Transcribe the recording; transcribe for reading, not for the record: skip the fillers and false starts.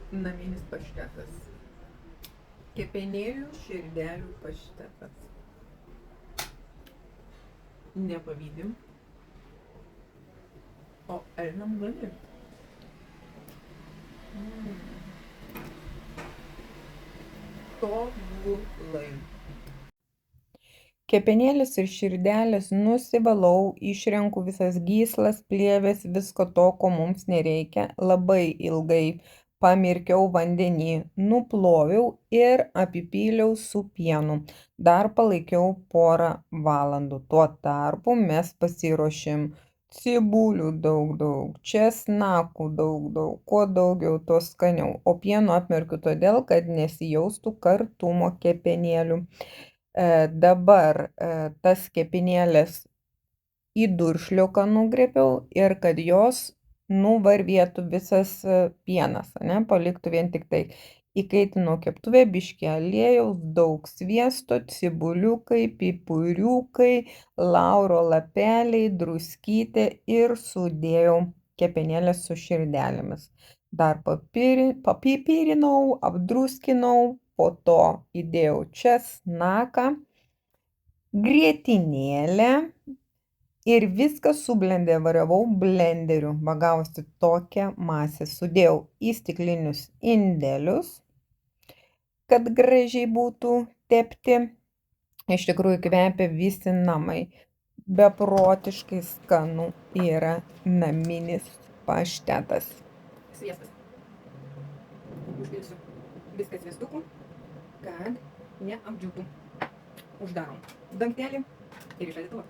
Naminis paštetas. Kepenėlių širdelių paštetas. Nepavydim. O einam gali. Tobulai. Kepenėlis ir širdelės nusivalau, išrenku visas gyslas, plėves, visko to, ko mums nereikia, labai ilgai pamirkiau vandenį, nuploviau ir apipyliau su pienu. Dar palaikiau porą valandų. Tuo tarpu mes pasiruošėm cibulių daug, česnakų daug, kuo daugiau, tuo skaniau. O pieno apmerkiu todėl, kad nesijaustų kartumo kepenėlių. Dabar tas kepenėlės į duršliuką nugrėbiau ir kad jos nuvarvėtų visas pienas, ne, paliktų vien tik tai. Įkaitinau keptuvę, biškį aliejaus, daug sviesto, cibuliukai, pipuriukai, lauro lapeliai, druskytė ir sudėjau kepenėlės su širdelėmis. Dar papipirinau, apdruskinau, po to įdėjau česnaką, grietinėlę ir viską sublenderiavau blenderiu. Gavosi tokią masę. Sudėjau į stiklinius indelius, kad gražiai būtų tepti. Iš tikrųjų kvepia visi namai. Beprotiškai skanu yra naminis paštetas. Sviestas. Užpilsiu viską sviestuku, kad neapdžiūtų. Uždarom dangtelį ir į šaldytuvą.